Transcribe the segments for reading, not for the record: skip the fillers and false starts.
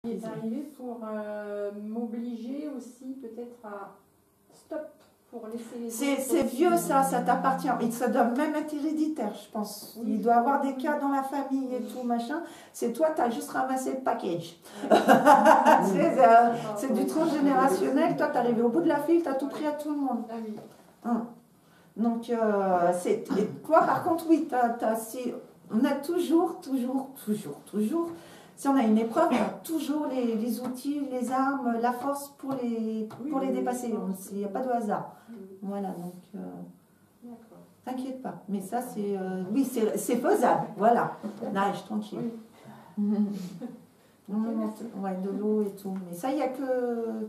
Il est arrivé pour m'obliger aussi peut-être à stop pour laisser les C'est vieux ça t'appartient. Et ça doit même être héréditaire, je pense. Oui. Il doit y avoir des cas dans la famille et tout, machin. C'est toi, tu as juste ramassé le package. C'est du transgénérationnel. Toi, tu es arrivé au bout de la file, tu as tout pris à tout le monde. Ah oui. Donc, et toi, par contre, oui, on a toujours, si on a une épreuve, on a toujours les outils, les armes, la force pour les dépasser. Il n'y a pas de hasard. Voilà, donc, t'inquiète pas. Mais ça, oui, c'est faisable, voilà. Nage, tranquille. Ouais, de l'eau et tout. Mais ça, il n'y a que...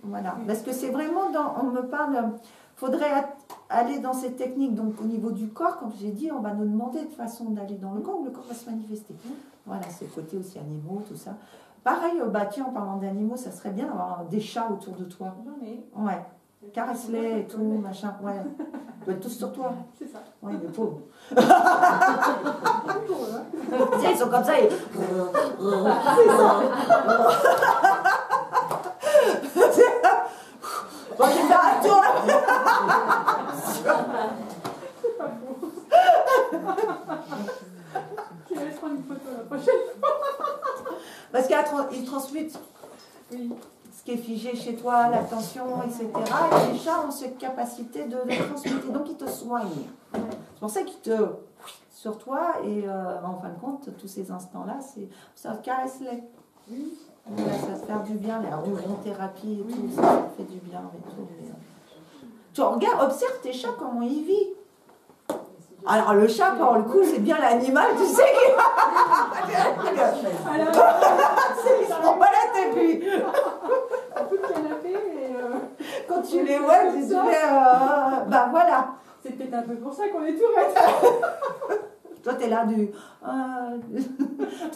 Voilà, parce que c'est vraiment on me parle... Faudrait aller dans cette technique, donc au niveau du corps, comme j'ai dit, on va nous demander de façon d'aller dans le corps où le corps va se manifester. Voilà, c'est le côté aussi animaux, tout ça. Pareil, tiens, en parlant d'animaux, ça serait bien d'avoir des chats autour de toi. J'en ai. Ouais. Caresse-les et tout, machin. Ouais. Ils doivent être tous sur toi. C'est ça. Ouais, les pauvres. Ils sont comme ça. C'est ça. Bon, je vais faire un tour. C'est pas faux. Je vais prendre une photo la prochaine fois. Parce qu'ils transmutent ce qui est figé chez toi, l'attention, etc. Et les chats ont cette capacité de le transmuter, donc ils te soignent. C'est pour ça qu'ils te... sur toi, et en fin de compte, tous ces instants-là, ça caresse-les. Oui. Ça te fait du bien, la thérapie et tout, ça fait du bien. Et tout, tu regardes, observe tes chats, comment ils vivent. Alors le chat, pour le coup, c'est bien l'animal, tu sais. Il se prend pas la tête, lui. Un peu de canapé, et quand tu les vois, tu dis, bah voilà. c'est peut-être un peu pour ça qu'on est tourettes. Toi, tu es là tu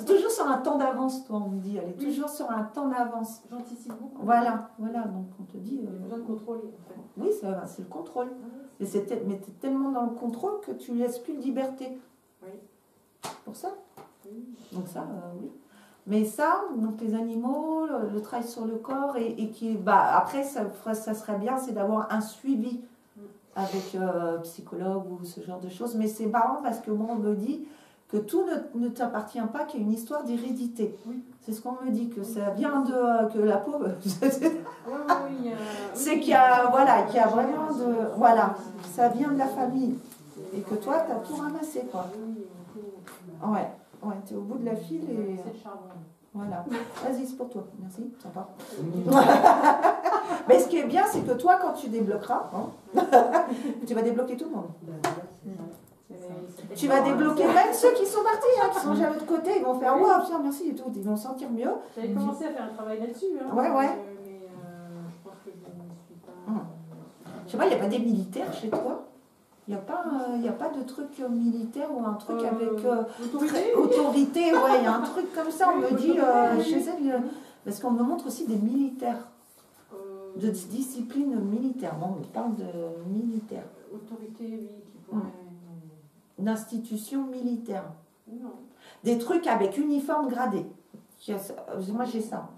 es toujours sur un temps d'avance, toi, on me dit. Elle est toujours sur un temps d'avance. J'anticipe beaucoup. Voilà, donc on te dit... Il y a besoin de contrôler, en fait. Oui, c'est le contrôle. Mais tu es tellement dans le contrôle que tu ne laisses plus de liberté. Oui. Pour ça. Oui. Donc ça, oui. Mais ça, donc les animaux, le travail sur le corps, et qui... après, ça serait bien, c'est d'avoir un suivi avec psychologue ou ce genre de choses. Mais c'est marrant parce que moi, on me dit que tout ne t'appartient pas, qu'il y a une histoire d'hérédité. Oui. C'est ce qu'on me dit, que ça vient de... que la pauvre... c'est qu'il y a, qu'il y a vraiment de... Voilà, ça vient de la famille. Et que toi, tu as tout ramassé, quoi. Ouais, tu es au bout de la file et... Voilà. Vas-y, c'est pour toi. Merci, sympa. Mais ce qui est bien, c'est que toi, quand tu débloqueras, tu vas débloquer tout le monde. Tu vas débloquer même ceux qui sont partis, qui sont déjà de l'autre côté, ils vont faire wow, tiens, merci et tout, ils vont se sentir mieux. J'avais commencé à faire un travail là-dessus. Ouais. Mais je pense que je ne suis pas. Je sais pas, il n'y a pas des militaires chez toi? Il n'y a pas de truc militaire ou un truc avec autorité, ouais, il y a un truc comme ça, on me dit chez elle, parce qu'on me montre aussi des militaires, de discipline militaire. Bon, on me parle de militaire. Autorité, oui, qui pourrait... D'institutions militaires. Non. Des trucs avec uniforme gradé. Moi, j'ai ça.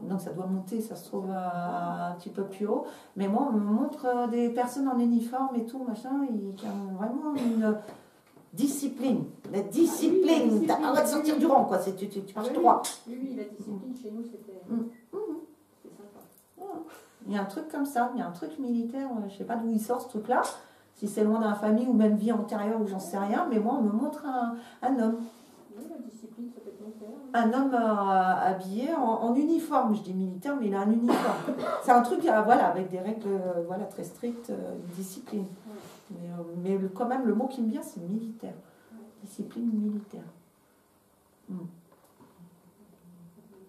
Donc ça doit monter, ça se trouve un petit peu plus haut. Mais moi, on me montre des personnes en uniforme et tout, machin, qui ont vraiment une discipline. La discipline, t'as pas le droit de sortir du rang, quoi. Tu marches droit. Oui, la discipline chez nous, c'était sympa. Il y a un truc comme ça, il y a un truc militaire, je sais pas d'où il sort ce truc-là, si c'est loin de la famille ou même vie antérieure ou j'en sais rien, mais moi, on me montre un homme. Oui, la discipline, ça peut être mon père. Un homme habillé en uniforme, je dis militaire, mais il a un uniforme. C'est un truc, avec des règles très strictes, une discipline. Mais quand même, le mot qui me vient, c'est militaire. Discipline militaire.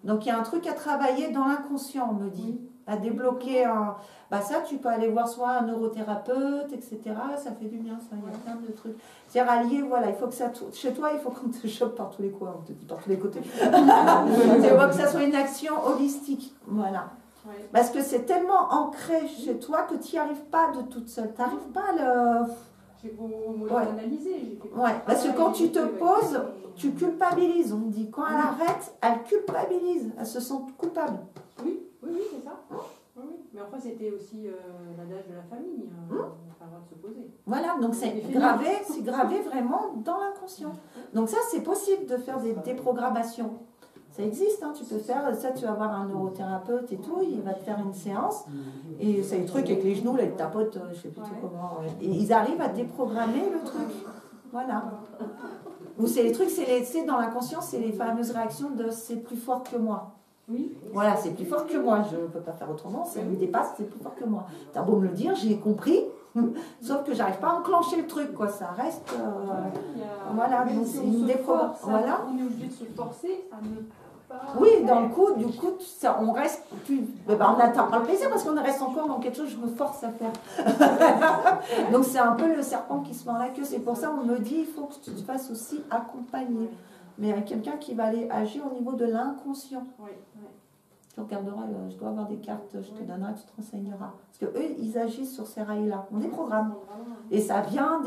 Donc il y a un truc à travailler dans l'inconscient, on me dit. À débloquer ça, tu peux aller voir soit un neurothérapeute, etc. Ça fait du bien, ça. Il y a plein de trucs. C'est-à-dire allier, il faut que ça... Chez toi, il faut qu'on te chope par tous les coins, on te dit par tous les côtés. Il faut que ça soit une action holistique. Voilà. Ouais. Parce que c'est tellement ancré chez toi que tu n'y arrives pas de toute seule. Tu n'arrives pas à le... J'ai beau Ouais. analyser, j'ai fait Ouais, parce que quand tu te poses, avec- tu culpabilises. On me dit, quand elle arrête, elle culpabilise. Elle se sent coupable. Oui, c'est ça. Oui, oui. Mais enfin, c'était aussi l'adage de la famille. On n'a pas le droit de se poser. Voilà, donc c'est gravé vraiment dans l'inconscient. Donc ça, c'est possible de faire des déprogrammations. Ça existe, hein, tu peux faire ça, tu vas voir un neurothérapeute et tout, il va te faire une séance, et c'est le truc avec les genoux, là, il tapote, je sais plus comment, et ils arrivent à déprogrammer le truc. Voilà. Ou c'est les trucs, c'est dans l'inconscient, c'est les fameuses réactions de c'est plus fort que moi. Oui. Voilà, c'est plus fort que moi, je ne peux pas faire autrement, ça me dépasse, c'est plus fort que moi. T'as beau me le dire, j'ai compris, sauf que j'arrive pas à enclencher le truc, quoi, ça reste... voilà, donc c'est une déprogrammation. Voilà. On est obligé de se forcer à ne pas... Oui, dans le coup, du coup, ça, on reste plus... on n'atteint pas le plaisir parce qu'on reste encore dans quelque chose que je me force à faire. Donc c'est un peu le serpent qui se mord la queue, c'est pour ça qu'on me dit, il faut que tu te fasses aussi accompagner. Mais avec quelqu'un qui va aller agir au niveau de l'inconscient. Tu regarderas, je dois avoir des cartes, je te donnerai, tu te renseigneras. Parce qu'eux, ils agissent sur ces rails-là. On des programmes. Et ça vient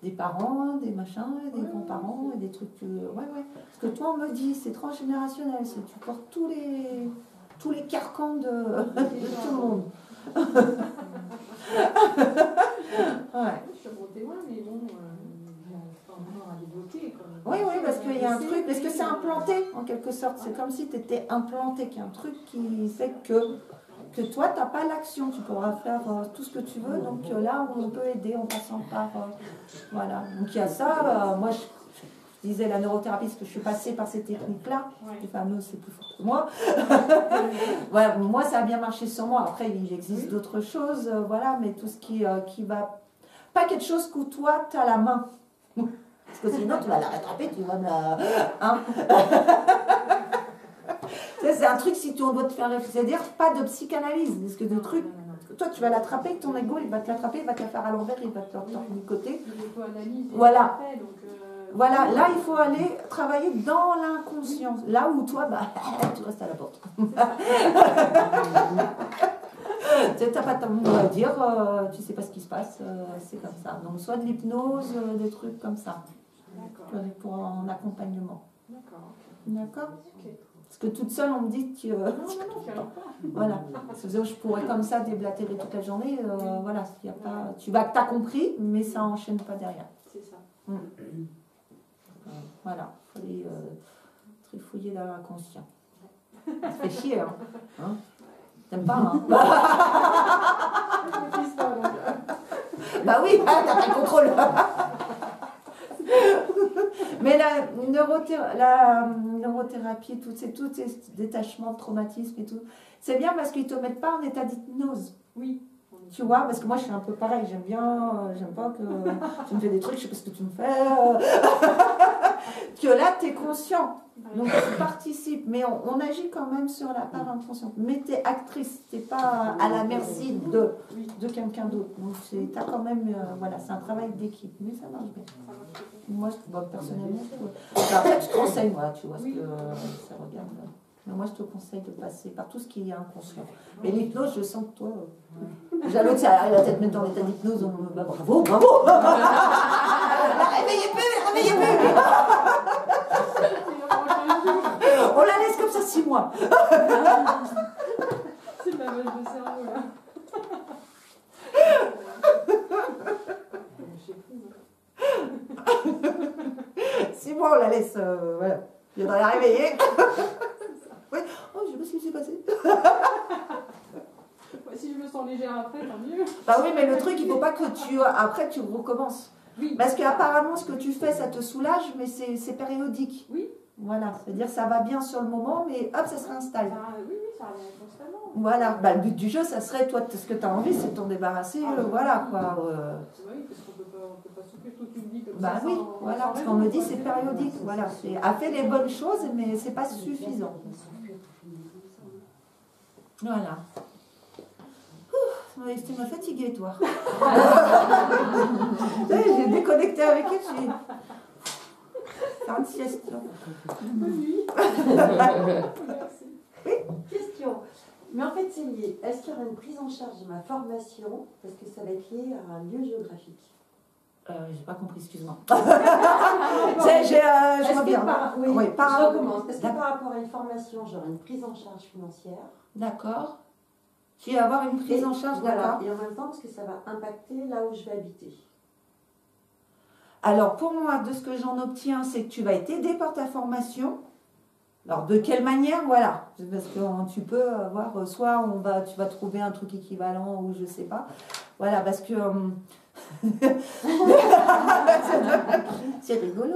des parents, des machins, des grands-parents, et des trucs... ouais. Parce que toi, on me dit, c'est transgénérationnel, tu portes tous les carcans de tout le monde. Ouais. Je suis bon témoin, mais bon... à débloquer. Oui, parce qu'il y a un truc, parce que c'est implanté en quelque sorte. C'est comme si tu étais implanté, qu'il y a un truc qui fait que toi, tu n'as pas l'action. Tu pourras faire tout ce que tu veux. Donc là, on peut aider en passant par. Voilà. Donc il y a ça. Moi, je disais la neurothérapie, parce que je suis passée par ces techniques-là. Les fameuses, c'est plus fort que moi. Ouais, moi, ça a bien marché sur moi. Après, il existe d'autres choses. Voilà, mais tout ce qui va. Pas quelque chose que toi, tu as la main. Parce que sinon, tu vas la rattraper, tu vas me la... Hein. C'est un truc, si on doit te faire réfléchir, c'est-à-dire pas de psychanalyse, parce que de trucs... Toi, tu vas l'attraper, ton ego, il va te l'attraper, il va te la faire à l'envers, il va te la côté. Voilà. Voilà, là, il faut aller travailler dans l'inconscient. Là où toi, tu restes à la porte. Tu n'as pas ton mot à dire, tu sais pas ce qui se passe, c'est comme ça. Donc, soit de l'hypnose, des trucs comme ça. Pour un accompagnement. D'accord. Parce que toute seule, on me dit que... voilà. Parce que je pourrais comme ça déblatérer toute la journée. Voilà, y a pas... T'as compris, mais ça enchaîne pas derrière. C'est ça. Voilà. Il faut aller trifouiller dans l'inconscient. Ça fait chier, hein. T'aimes pas, hein. Bah oui, t'as pas le contrôle. Mais la neurothérapie, tous ces détachements de traumatisme et tout, c'est bien parce qu'ils ne te mettent pas en état d'hypnose. Oui. Tu vois, parce que moi je suis un peu pareil, j'aime pas que tu me fais des trucs, je sais pas ce que tu me fais. Que là tu es conscient, donc tu participes, mais on agit quand même sur la part inconsciente. Mais tu es actrice, tu n'es pas à la merci de quelqu'un d'autre. Donc tu as quand même, voilà, c'est un travail d'équipe, mais ça marche bien. Moi, personnellement, après tu te renseignes, voilà, tu vois ce que ça regarde. Mais moi, je te conseille de passer par tout ce qui est inconscient. Mais l'hypnose, je sens que toi... Déjà, l'autre, elle arrive à tête mettre en état d'hypnose, bravo, bravo. Réveillez plus. On la laisse comme ça 6 mois. C'est la vache de cerveau, là. Si moi on la laisse, voilà. Je viendrai la réveiller. Oui. Oh, je sais pas ce qui s'est passé. Si je me sens légère après, tant mieux. Bah oui, mais le truc, il faut pas que après tu recommences. Oui. Parce qu'apparemment, ce que tu fais, ça te soulage, mais c'est périodique. Oui. Voilà, c'est-à-dire ça va bien sur le moment, mais hop, ça se réinstalle. Oui, ça revient constamment. Voilà, le but du jeu, ça serait, toi, ce que tu as envie, c'est de t'en débarrasser, voilà, quoi. Oui, parce qu'on peut pas souffler tout une vie comme ça. Bah oui, voilà, parce qu'on me dit c'est périodique, voilà. A fait les bonnes choses, mais c'est pas suffisant. Voilà. Tu m'as fatiguée, toi. J'ai déconnecté avec elle, j'ai... Faire une sieste. Oui. Oui. Question. Mais en fait, c'est lié. Est-ce qu'il y aura une prise en charge de ma formation? Parce que ça va être lié à un lieu géographique. J'ai pas compris, excuse-moi. Je reviens. Oui, Oui, je recommence. Est-ce que par rapport à une formation, j'aurai une prise en charge financière? D'accord. Tu vas avoir une prise en charge, voilà, d'accord. et en même temps, parce que ça va impacter là où je vais habiter. Alors, pour moi, de ce que j'en obtiens, c'est que tu vas être aidé par ta formation. Alors, de quelle manière? Voilà. Parce que tu peux avoir, soit tu vas trouver un truc équivalent ou je sais pas. Voilà, parce que... c'est rigolo.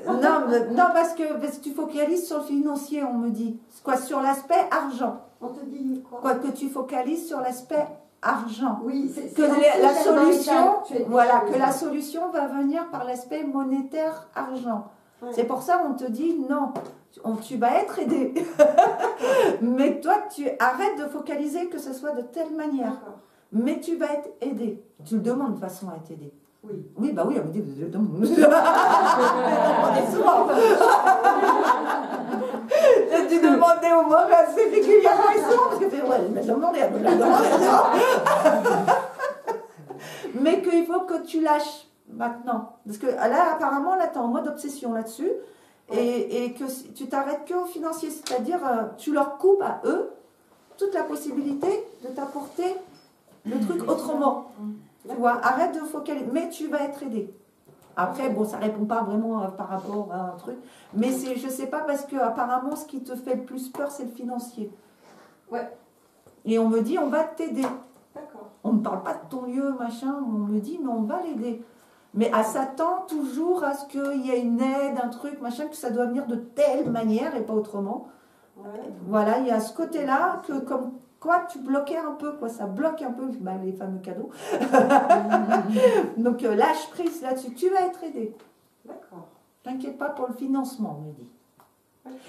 non, parce que tu focalises sur le financier, on me dit. Quoi, sur l'aspect argent. On te dit quoi? Quoi, que tu focalises sur l'aspect argent. Oui, que la solution, voilà, que la solution va venir par l'aspect monétaire argent. Ouais. C'est pour ça qu'on te dit non, tu vas être aidé. Mais toi, tu arrêtes de focaliser que ce soit de telle manière. Mais tu vas être aidé. Tu le demandes de façon à être aidé. Oui. Oui, bah oui, on me dit, je demande. On est souvent. Tu demandais au moins assez régulièrement et souvent, parce que tu fais, ouais, je me demandais, mais qu'il faut que tu lâches maintenant. Parce que là, apparemment, là, tu es en mode obsession là-dessus. Et que tu t'arrêtes que aux financiers. C'est-à-dire, tu leur coupes à eux toute la possibilité de t'apporter le truc autrement. Tu vois, arrête de focaliser. Mais tu vas être aidé. Après, bon, ça ne répond pas vraiment par rapport à un truc. Mais je ne sais pas, parce que apparemment, ce qui te fait le plus peur, c'est le financier. Ouais. Et on me dit, on va t'aider. D'accord. On ne me parle pas de ton lieu, machin. On me dit, mais on va l'aider. Mais à s'attend toujours à ce qu'il y ait une aide, un truc, machin, que ça doit venir de telle manière et pas autrement. Ouais. Voilà, il y a ce côté-là que comme quoi tu bloquais un peu, quoi, ça bloque un peu les fameux cadeaux. Donc lâche prise là-dessus, tu vas être aidé. D'accord. T'inquiète pas pour le financement, on me dit.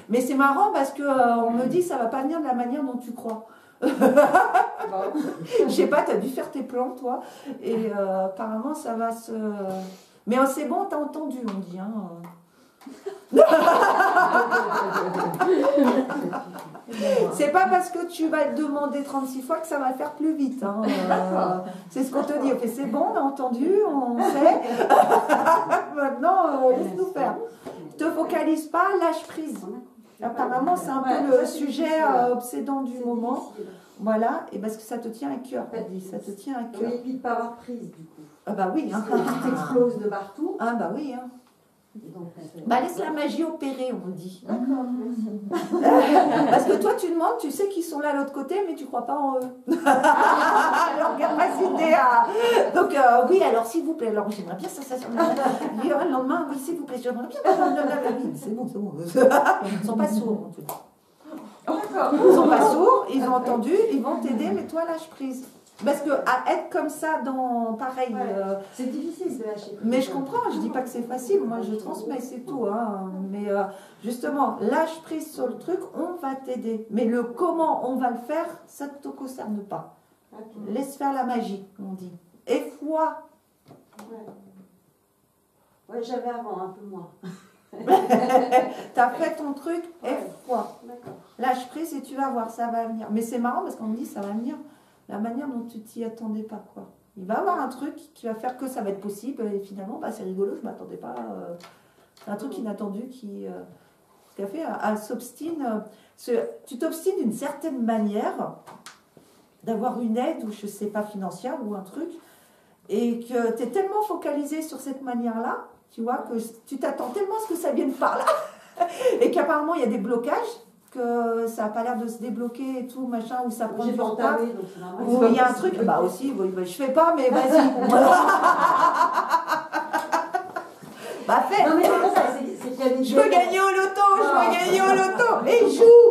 Mais c'est marrant parce que on me dit ça va pas venir de la manière dont tu crois. Je sais pas, tu as dû faire tes plans, toi. Et apparemment, ça va se... Mais c'est bon, t'as entendu, on dit. Hein. C'est pas parce que tu vas le demander 36 fois que ça va faire plus vite. Hein. C'est ce qu'on te dit. Okay, c'est bon, on a entendu, on sait. Maintenant, laisse-nous faire. Te focalise pas, lâche prise. Apparemment, c'est un peu le sujet obsédant du moment. Voilà, et parce que ça te tient à cœur, ça te tient à cœur. Oui, et puis de ne pas avoir prise, du coup. Ah bah oui. Hein. Tu exploses de partout. Ah bah oui. Hein. Donc, bah laisse la magie opérer, on dit. D'accord. Parce que toi, tu demandes, tu sais qu'ils sont là de l'autre côté, mais tu ne crois pas en eux. Leur capacité à... Donc oui, alors s'il vous plaît, alors j'aimerais bien ça. Le lendemain, oui, s'il vous plaît, j'aimerais bien... C'est bon, c'est bon. Ils ne sont pas sourds, on te dit. Ils ne sont pas sourds, ils ont entendu, ils vont t'aider, mais toi lâche prise. Parce que à être comme ça dans pareil, c'est difficile de lâcher prise. Mais je comprends, je dis pas que c'est facile, moi je transmets, c'est tout. Hein. Mais justement, lâche prise sur le truc, on va t'aider. Mais le comment on va le faire, ça ne te concerne pas. Okay. Laisse faire la magie, on dit. Et foi. Ouais, j'avais avant un peu moins. T'as fait ton truc, et foi. Lâche prise et tu vas voir, ça va venir. Mais c'est marrant parce qu'on me dit ça va venir la manière dont tu t'y attendais pas, quoi. Il va y avoir un truc qui va faire que ça va être possible et finalement, bah, c'est rigolo, je m'attendais pas. C'est un truc inattendu qui a fait, elle s'obstine. Tu t'obstines d'une certaine manière d'avoir une aide ou je sais pas financière ou un truc et que tu es tellement focalisé sur cette manière-là, tu vois, que tu t'attends tellement à ce que ça vienne par là et qu'apparemment il y a des blocages, que ça n'a pas l'air de se débloquer et tout, machin, où ça prend du temps. Où il y a un truc, bah aussi, je fais pas, mais vas-y. Bah fais. Non mais c'est ça, je veux gagner au loto, je veux gagner au loto, et joue.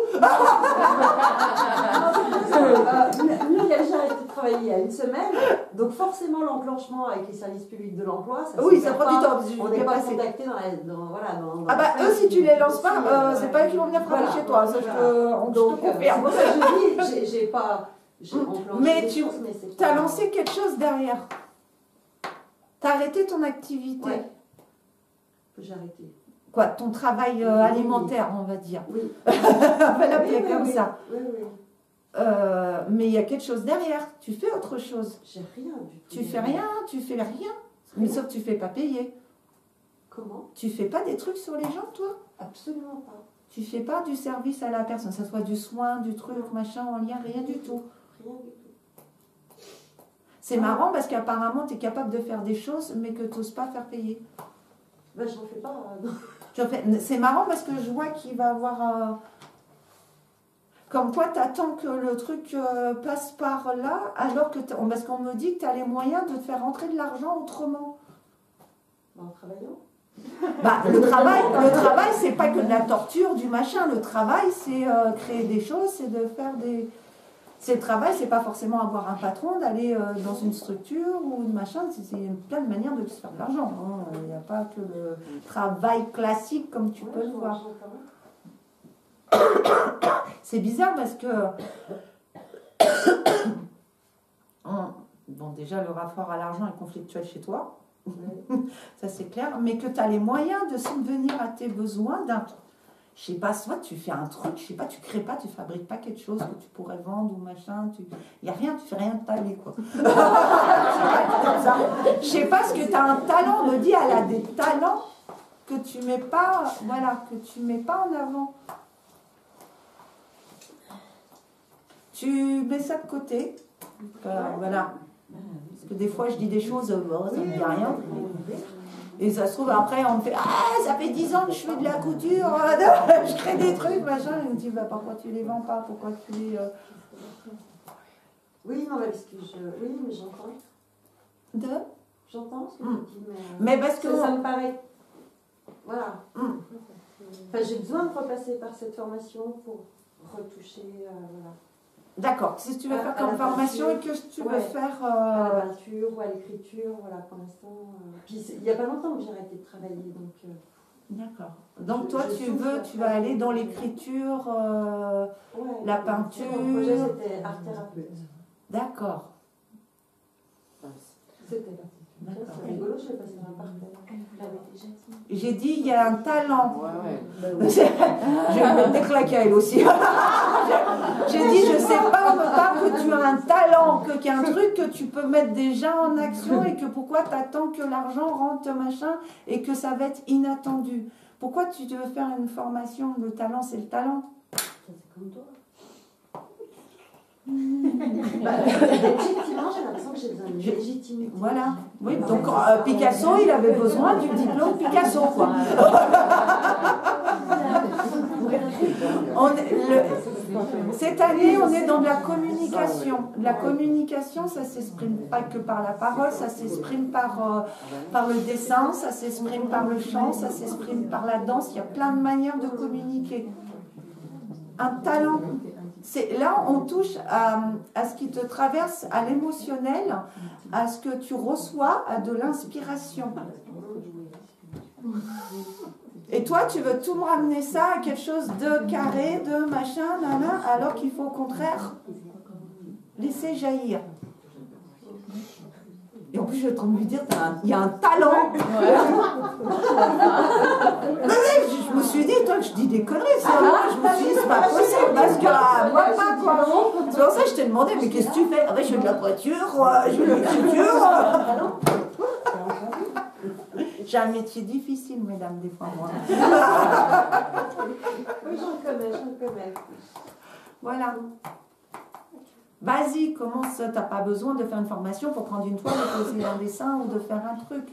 Nous, j'ai arrêté de travailler il y a une semaine, donc forcément l'enclenchement avec les services publics de l'emploi, ça prend du temps. On n'est pas contacté dans ah bah eux, si tu les lances pas, c'est pas eux qui vont venir travailler chez toi, ça je te confirme. Je dis, j'ai pas... Mais tu as lancé quelque chose derrière. Tu as arrêté ton activité. Ouais. J'ai arrêté. Quoi, ton travail alimentaire, on va dire. Oui. On va l'appeler comme ça. Oui. mais il y a quelque chose derrière. Tu fais autre chose. J'ai rien du tout. Tu fais rien. Mais sauf que tu fais pas payer. Comment? Tu fais pas des trucs sur les gens, toi? Absolument pas. Tu fais pas du service à la personne, que ce soit du soin, du truc, machin, en lien, rien du tout. Rien du tout. C'est marrant parce qu'apparemment, tu es capable de faire des choses, mais que tu n'oses pas faire payer. Ben, j'en fais pas. C'est marrant parce que je vois qu'il va avoir... Comme quoi, tu attends que le truc passe par là, alors que... Parce qu'on me dit que tu as les moyens de te faire rentrer de l'argent autrement. En travaillant. Bah, le travail, c'est pas que de la torture, du machin. Le travail, c'est créer des choses, c'est de faire des... C'est le travail, c'est pas forcément avoir un patron, d'aller dans une structure ou une machin. C'est plein de manières de se faire de l'argent. Il n'y a pas que le travail classique comme tu peux le voir. C'est bizarre parce que... Bon, déjà, le rapport à l'argent est conflictuel chez toi. Ça, c'est clair. Mais que tu as les moyens de subvenir à tes besoins d'un... Je sais pas, soit tu fais un truc, je sais pas, tu crées pas, tu fabriques pas quelque chose que tu pourrais vendre ou machin, il n'y a rien, tu fais rien de ta vie, quoi. Je sais pas, ce que tu as un talent, on me dit, elle a des talents que tu mets pas, voilà, que tu mets pas en avant. Tu mets ça de côté, voilà. Parce que des fois, je dis des choses, bon, ça me dit rien. Et ça se trouve, après, on me fait « Ah, ça fait 10 ans que je fais de la couture, je crée des trucs, machin. » Et on me dit bah, « Pourquoi tu les vends pas? Pourquoi tu les... Oui, non, mais parce que oui, mais j'entends. J'entends ce que tu dis, mais parce que... Ça me paraît... Voilà. Enfin, j'ai besoin de repasser par cette formation pour retoucher, voilà. D'accord, si tu veux faire comme formation et que tu veux faire... À la peinture ou à l'écriture, voilà, pour l'instant. Puis il n'y a pas longtemps que j'ai arrêté de travailler, donc... D'accord. Donc toi, tu vas aller dans l'écriture, la peinture... Mon projet, c'était art thérapeute. D'accord. C'était c'est rigolo, je l'ai passé dans un parterre. J'ai dit, il y a un talent. Je vais me mettre des claques à elle aussi. J'ai dit, je sais pas, on me parle que tu as un talent, qu'il y a un truc que tu peux mettre déjà en action et que pourquoi tu attends que l'argent rentre, machin, et que ça va être inattendu. Pourquoi tu veux faire une formation de talent? C'est le talent. C'est comme toi. Effectivement, j'ai l'impression que j'ai besoin de légitimité. Voilà. Oui, donc Picasso, il avait besoin du diplôme Picasso, quoi. Cette année, on est dans de la communication. La communication, ça ne s'exprime pas que par la parole, ça s'exprime par le dessin, ça s'exprime par le chant, ça s'exprime par la danse. Il y a plein de manières de communiquer. Un talent. Là, on touche à ce qui te traverse, à l'émotionnel, à ce que tu reçois, à de l'inspiration. Et toi, tu veux tout me ramener ça à quelque chose de carré, de machin, nana, alors qu'il faut au contraire laisser jaillir. Et en plus, je vais te lui dire, il y a un talent. Je me suis dit, toi, je dis des conneries. Je me suis dit, c'est pas possible, parce que moi, pas quoi. C'est pour ça que je t'ai demandé, mais qu'est-ce que tu fais? Ah, je fais de la voiture, je fais de l'écriture. J'ai un métier difficile, mesdames, des fois, moi. Oui, j'en connais. Voilà. Vas-y, commence, t'as pas besoin de faire une formation pour prendre une toile, de poser un dessin ou de faire un truc.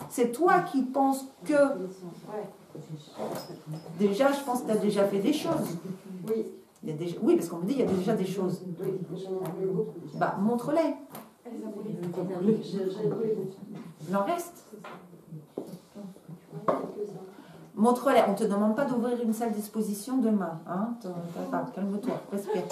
C'est toi qui penses que... Déjà, je pense que tu as déjà fait des choses. Oui. Oui, parce qu'on me dit qu'il y a déjà des choses. Oui, j'en ai beaucoup. Bah, montre-les. Il en reste. Montre-les. On ne te demande pas d'ouvrir une salle d'exposition demain. Hein? Calme-toi, respire.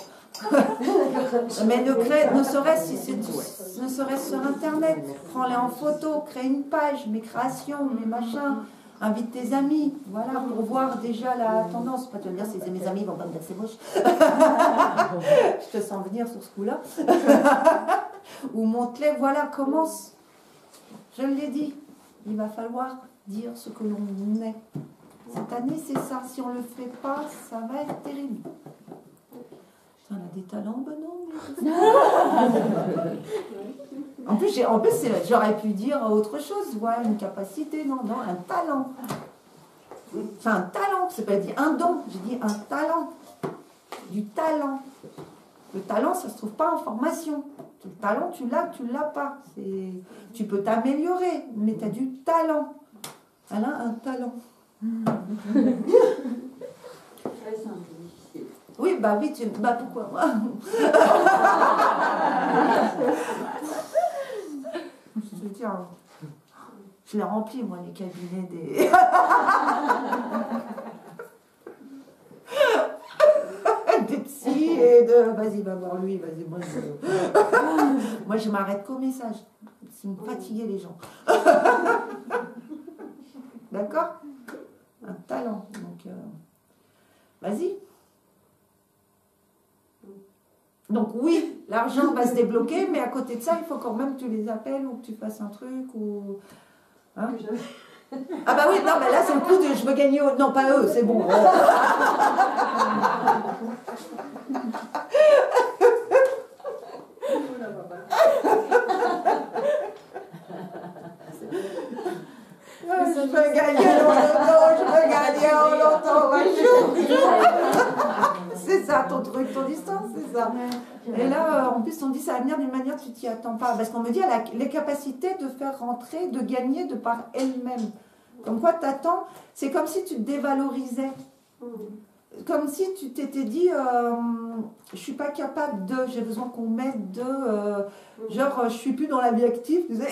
Mais ne serait-ce sur Internet, prends-les en photo, crée une page, mes créations, mes machins, invite tes amis, voilà, pour voir déjà la tendance. Pas te dire, c'est mes amis vont pas me dire c'est moche. Je te sens venir sur ce coup-là. Ou montre-les, voilà, commence. Je l'ai dit, il va falloir dire ce que l'on est. Cette année, c'est ça. Si on ne le fait pas, ça va être terrible. On a des talent, ben non. En plus, j'aurais pu dire autre chose, ouais, une capacité, non, un talent. Enfin, un talent, c'est pas dit un don, j'ai dit un talent. Du talent. Le talent, ça se trouve pas en formation. Le talent, tu l'as pas. Tu peux t'améliorer, mais tu as du talent. Elle a un talent. Oui, bah oui, bah pourquoi moi? Je veux dire, je l'ai rempli, moi, les cabinets des... des psys et de... Vas-y, va voir lui, vas-y, moi, moi, je m'arrête qu'au message. C'est me fatiguer les gens. D'accord? Un talent. Donc, vas-y. Donc oui, l'argent va se débloquer, mais à côté de ça, il faut quand même que tu les appelles ou que tu fasses un truc ou... Hein? Ah bah oui, non, mais là c'est le coup de je veux gagner... Non, pas eux, c'est bon. Je veux gagner en loto, c'est ça ton truc, ton distance, c'est ça. Et là, en plus, on dit ça va venir d'une manière que tu t'y attends pas. Parce qu'on me dit, elle a les capacités de faire rentrer, de gagner de par elle-même. Comme quoi, t'attends, c'est comme si tu te dévalorisais. Comme si tu t'étais dit, je suis pas capable de, j'ai besoin qu'on m'aide de, genre, je suis plus dans la vie active, tu sais,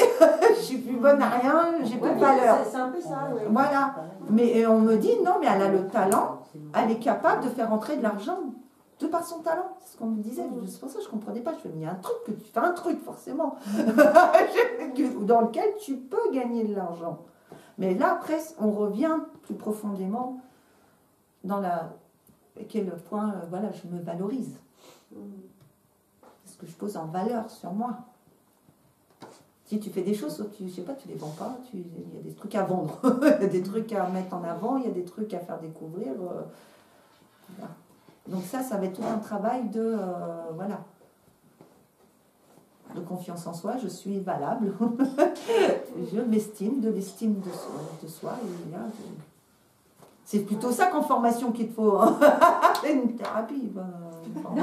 je suis plus bonne à rien, j'ai plus de valeur. C'est un peu ça, oui. Voilà. Mais on me dit, non, mais elle a le talent, elle est capable de faire entrer de l'argent de par son talent. C'est ce qu'on me disait. C'est pour ça que je ne comprenais pas. Je fais, mais il y a un truc que tu fais, un truc forcément, dans lequel tu peux gagner de l'argent. Mais là, après, on revient plus profondément dans la... Quel point, voilà, je me valorise. Est-ce que je pose en valeur sur moi? Si tu fais des choses, je sais pas, tu les vends pas, il y a des trucs à vendre, il y a des trucs à mettre en avant, il y a des trucs à faire découvrir. Voilà. Donc ça va être tout un travail de, voilà, de confiance en soi, je suis valable, je m'estime, de l'estime de soi. Et là, c'est plutôt ça qu'en formation qu'il te faut. Hein. Une thérapie. Une on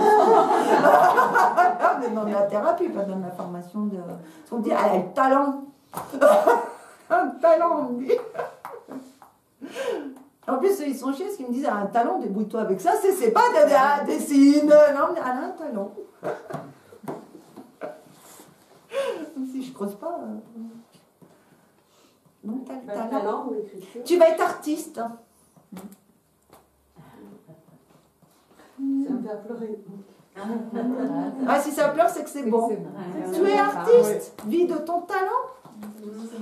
est dans la thérapie, pas dans la formation de... On dit, elle a le talent. Un talent, on me dit. En plus, ils sont chiés, ce qu'ils me disent, elle a un talent, débrouille-toi avec ça. C'est pas de dessine. Non, elle a un talent. Si je creuse pas... Donc, t'as le talent. Ou écriture. Tu vas être artiste. C'est un peu à pleurer. Ah, si ça pleure, c'est que c'est bon. Tu es artiste, vis de ton talent.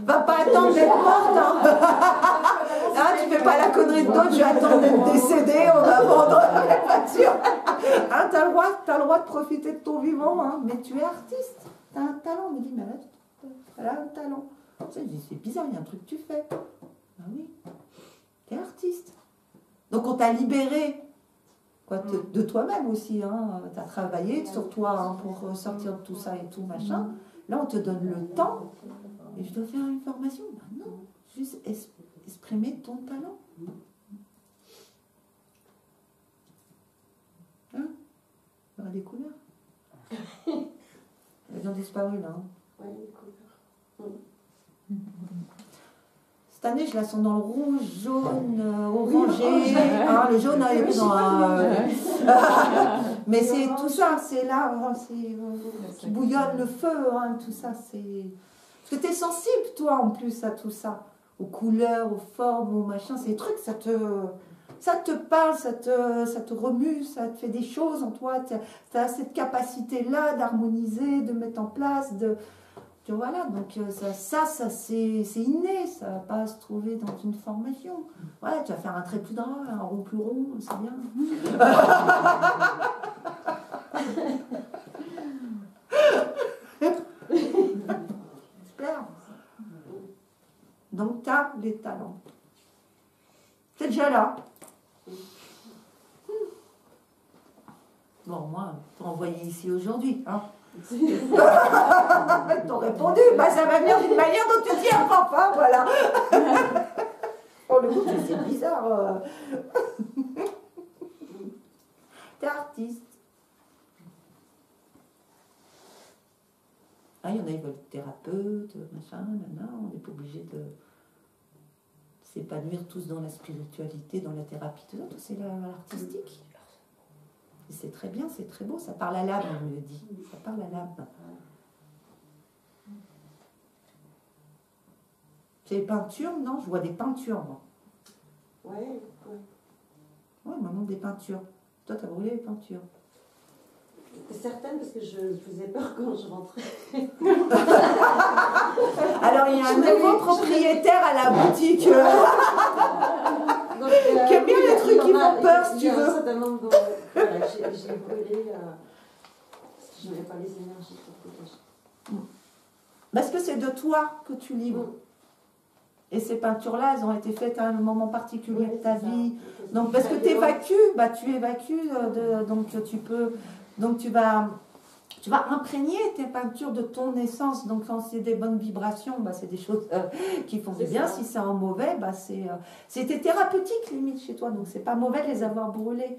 Va pas attendre d'être morte. Hein. Ah, tu fais pas la connerie de d'autres, je vais attendre d'être décédée, on va vendre la voiture. Hein, t'as le droit de profiter de ton vivant, hein, mais tu es artiste. T'as un talent. On me dit, mais là, elle a un talent. C'est bizarre, il y a un truc que tu fais. Ah oui, t'es artiste. Donc on t'a libéré. De toi-même aussi, hein. Tu as travaillé sur toi hein, pour sortir de tout ça et tout, machin. Là, on te donne le temps. Et je dois faire une formation. Ben non, juste exprimer ton talent. Hein? Il y aura des couleurs. Elles ont disparu là. Hein. Oui, les couleurs. Cette année, je la sens dans le rouge, jaune, orangé. Hein, le jaune, il est plus dans mais c'est tout ça, c'est là, qui bouillonne le feu, hein, tout ça. Parce que tu es sensible, toi, en plus, à tout ça. Aux couleurs, aux formes, aux machins. Ces trucs, ça te parle, ça te remue, ça te fait des choses en toi. Tu as cette capacité-là d'harmoniser, de mettre en place, voilà, donc ça c'est inné, ça ne va pas se trouver dans une formation. Voilà, tu vas faire un trait plus droit, un rond plus rond, c'est bien. Super. Donc tu as les talents. C'est déjà là. Bon, moi, t'as envoyé ici aujourd'hui, hein. T'ont répondu, bah ça va venir d'une manière dont tu t'y attends pas, voilà. Pour le coup, c'est bizarre. T'es artiste. Ah, il y en a, ils veulent être thérapeute, machin, nana, on n'est pas obligé de s'épanouir tous dans la spiritualité, dans la thérapie, tout ça, c'est l'artistique. Et c'est très bien, c'est très beau, ça parle à l'âme, on me le dit. Ça parle à l'âme. C'est les peintures, non? Je vois des peintures, moi. Ouais. Ouais, maman, des peintures. Toi, t'as brûlé les peintures. Certaines, parce que je faisais peur quand je rentrais. Alors, il y a un nouveau propriétaire à la boutique qui aime bien les trucs qui font peur, si tu veux. Voilà, j'ai brûlé parce que je n'avais pas les énergies pour protéger. Parce que c'est de toi que tu livres. Et ces peintures-là, elles ont été faites à un moment particulier de ta vie. Donc, parce que tu évacues, bah, tu évacues, donc tu vas imprégner tes peintures de ton essence. Donc, quand c'est des bonnes vibrations, bah, c'est des choses qui font du bien. Si c'est en mauvais, bah, c'était thérapeutique limite chez toi. Donc, c'est pas mauvais de les avoir brûlés.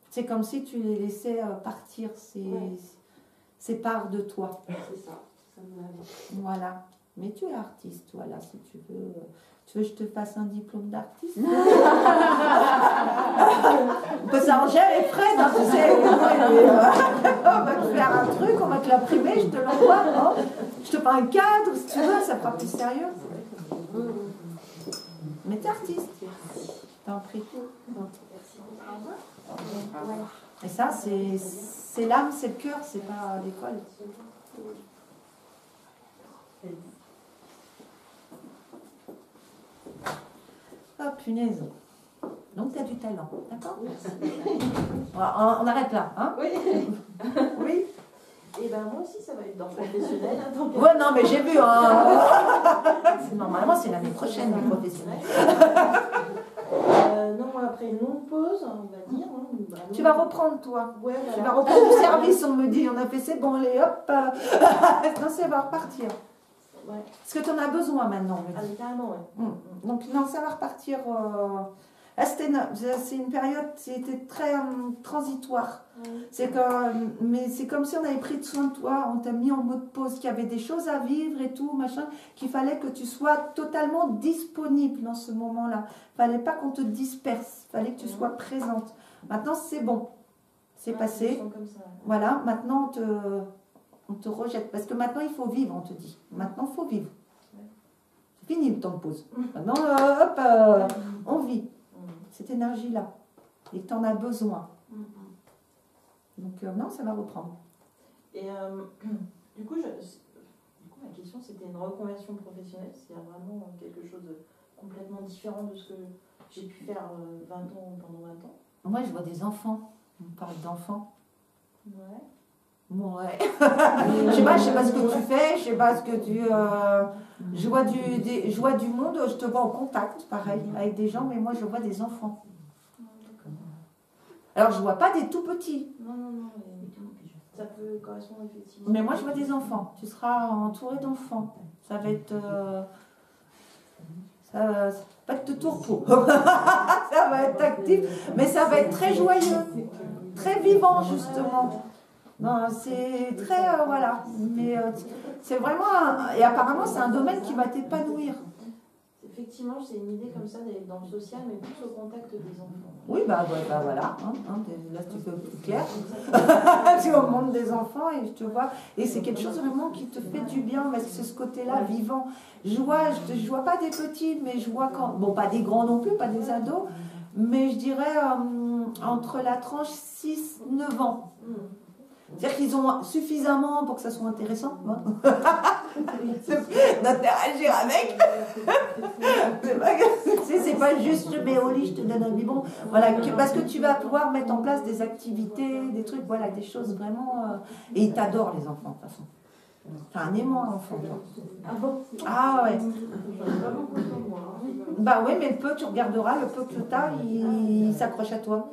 C'est comme si tu les laissais partir. C'est part de toi. C'est ça. Ça me l'a. Voilà. Mais tu es artiste, voilà, si tu veux. Tu veux que je te fasse un diplôme d'artiste? On peut s'arranger avec Fred, hein, tu sais. On va te faire un truc, on va te l'imprimer, je te l'envoie. Hein. Je te fais un cadre, si tu veux, ça fera plus sérieux. Mais t'es artiste. T'as appris tout. Et ça, c'est l'âme, c'est le cœur, c'est pas l'école. Oh punaise. Donc tu as du talent, d'accord? On arrête là, hein? Oui. Oui. Et ben moi aussi ça va être dans le professionnel. Hein, ouais, non mais j'ai vu. Hein. Normalement c'est l'année prochaine le professionnel. Non, après une longue pause, on va dire. Hein, tu vas reprendre toi. Ouais, voilà. Tu vas reprendre du service, on me dit. On a fait c'est bon, allez hop. Non, ça va repartir. Ouais. Parce que tu en as besoin maintenant. Ah, carrément, ouais. Donc, non, ça va repartir. C'est une période, c'était très transitoire. Mais c'est comme si on avait pris soin de toi, on t'a mis en mode pause, qu'il y avait des choses à vivre et tout, machin, qu'il fallait que tu sois totalement disponible dans ce moment-là. Il ne fallait pas qu'on te disperse, il fallait que tu sois présente. Maintenant, c'est bon. C'est passé. Comme ça, ouais. Voilà, maintenant, on te rejette. Parce que maintenant, il faut vivre, on te dit. Maintenant, il faut vivre. C'est fini le temps de pause. Maintenant, on vit. Cette énergie-là. Et tu en as besoin. Donc, non, ça va reprendre. Et du coup, ma question, c'était une reconversion professionnelle. C'est vraiment quelque chose de complètement différent de ce que j'ai pu faire 20 ans pendant 20 ans. Moi, je vois des enfants. On parle d'enfants. Ouais. Ouais. Je sais pas ce que tu fais, je sais pas ce que tu... je vois du monde, je te vois en contact, pareil, avec des gens, mais moi je vois des enfants. Alors je vois pas des tout petits. Non. Ça peut correspondre effectivement. Mais moi je vois des enfants. Tu seras entouré d'enfants. Ça va être... ça va pas être de tourpeau. Ça va être actif, mais ça va être très joyeux, très vivant justement. Non, c'est très... voilà. Mais c'est vraiment... et apparemment, c'est un domaine qui va t'épanouir. Effectivement, c'est une idée comme ça d'aller dans le social, mais plus au contact des enfants. Oui, bah voilà. Là, tu peux plus clair. Tu es au monde des enfants et je te vois. Et c'est quelque chose vraiment qui te fait du bien, parce que c'est ce côté-là, vivant. Je vois pas des petits, mais je vois quand... Bon, pas des grands non plus, pas des ados, mais je dirais entre la tranche 6-9 ans. C'est-à-dire qu'ils ont suffisamment pour que ça soit intéressant d'interagir avec. C'est pas juste je mets au lit, je te donne un biberon. Voilà, parce que tu vas pouvoir mettre en place des activités, des trucs, voilà, des choses vraiment. Et ils t'adorent les enfants de toute façon. T'as un aimant enfant, toi. Ah bon? Ah ouais. Bah oui, mais le peu, tu regarderas, le peu que t'as, il s'accroche à toi.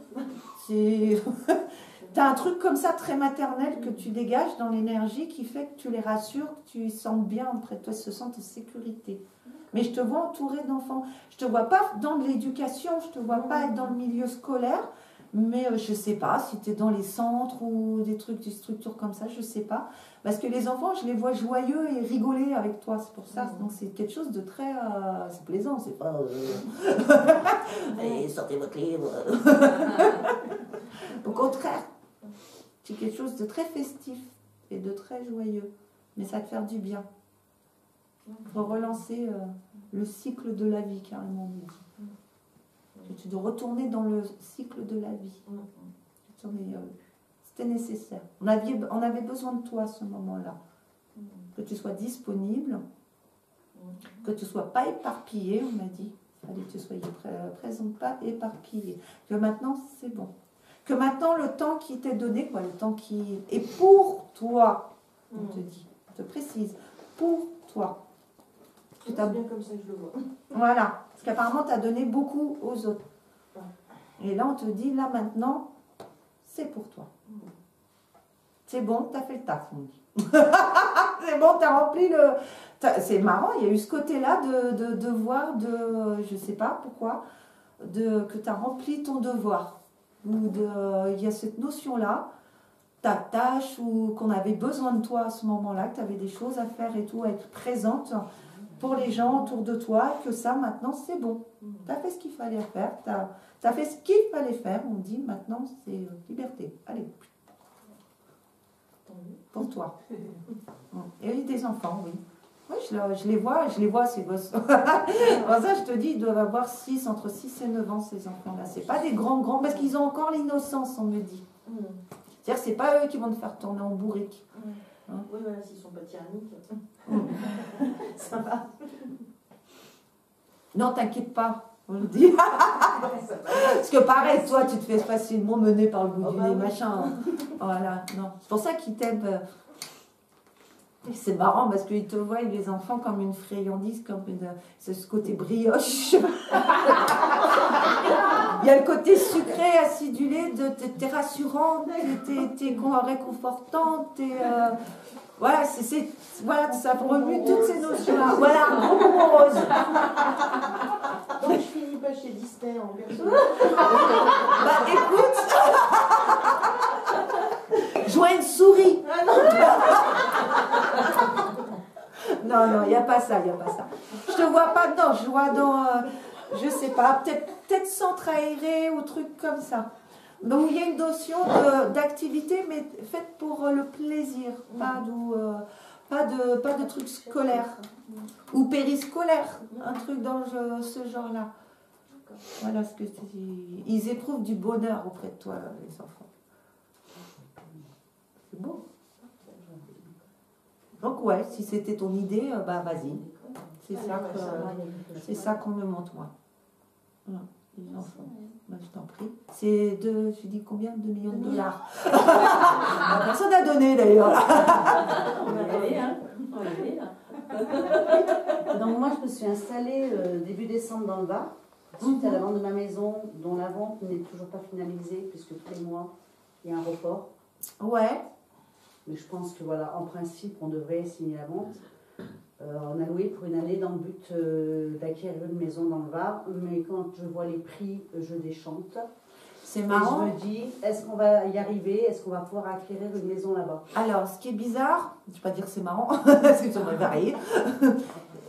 T'as un truc comme ça très maternel que tu dégages dans l'énergie qui fait que tu les rassures, que tu sens bien auprès de toi, se sentent en sécurité. Mais je te vois entourée d'enfants. Je te vois pas dans de l'éducation, je te vois pas être dans le milieu scolaire, mais je sais pas si tu es dans les centres ou des trucs, des structures comme ça, je sais pas. Parce que les enfants, je les vois joyeux et rigoler avec toi, c'est pour ça. Donc c'est quelque chose de très... c'est plaisant, c'est pas... Allez, sortez votre livre. Au contraire, c'est quelque chose de très festif et de très joyeux. Mais ça va te faire du bien. Pour relancer le cycle de la vie, carrément. Tu dois retourner dans le cycle de la vie. C'était nécessaire. On avait besoin de toi à ce moment-là. Que tu sois disponible, que tu ne sois pas éparpillé, on m'a dit. Allez, que tu sois présente, pas éparpillé. Que maintenant, c'est bon. Que maintenant, le temps qui t'est donné, le temps qui est pour toi, on te dit, on te précise, pour toi. C'est bien comme ça que je le vois. Voilà, parce qu'apparemment, tu as donné beaucoup aux autres. Et là, on te dit, là, maintenant, c'est pour toi. C'est bon, tu as fait le taf, on dit. C'est bon, tu as rempli le... C'est marrant, il y a eu ce côté-là de devoir, je ne sais pas pourquoi, que tu as rempli ton devoir. Il y a cette notion-là, ta tâche, ou qu'on avait besoin de toi à ce moment-là, que tu avais des choses à faire et tout, à être présente pour les gens autour de toi, que ça, maintenant, c'est bon. Tu as fait ce qu'il fallait faire, tu as fait ce qu'il fallait faire, on dit, maintenant, c'est liberté. Allez, pour toi. Et oui, des enfants, oui. Oui, je les vois, ces gosses. Pour ça, je te dis, ils doivent avoir entre 6 et 9 ans, ces enfants-là. C'est pas des grands, parce qu'ils ont encore l'innocence, on me dit. C'est-à-dire, c'est pas eux qui vont te faire tourner en bourrique. Oui, voilà, s'ils sont pas tyranniques. Ça va. Non, t'inquiète pas, on le dit. Parce que pareil, toi, tu te fais facilement mener par le bout du nez, machin. Voilà, non. C'est pour ça qu'ils t'aiment. C'est marrant parce qu'ils te voient, les enfants, comme une friandise, c'est ce côté brioche. Il y a le côté sucré, acidulé, t'es rassurante, t'es réconfortante, voilà, voilà, ça remue toutes ces notions-là. Voilà, un gros bonbon rose. Donc je finis pas chez Disney en perso. Bah écoute, je vois une souris. Non, il n'y a pas ça, Je te vois pas dedans, je vois dans, je sais pas, peut-être centre aéré ou truc comme ça. Donc il y a une notion d'activité, mais faite pour le plaisir, pas de trucs scolaires ou périscolaires, un truc dans ce genre-là. Voilà ce que je te dis. Ils éprouvent du bonheur auprès de toi, les enfants. C'est beau. Donc ouais, si c'était ton idée, bah vas-y. C'est ça qu'on me montre, moi. Voilà, les enfants. Bah, je t'en prie. C'est je dis combien? 2 millions de dollars. Personne n'a donné d'ailleurs. On va y aller, hein. On va y aller, là. Donc moi, je me suis installée début décembre dans le Var, suite à la vente de ma maison, dont la vente n'est toujours pas finalisée, puisque tous les mois, il y a un report. Ouais. Mais je pense que voilà, en principe, on devrait signer la vente. On a loué pour une année dans le but d'acquérir une maison dans le Var. Mais quand je vois les prix, je déchante. C'est marrant. Et je me dis, est-ce qu'on va y arriver? Est-ce qu'on va pouvoir acquérir une maison là-bas? Alors, ce qui est bizarre, je ne vais pas dire que c'est marrant, parce que ça va varier.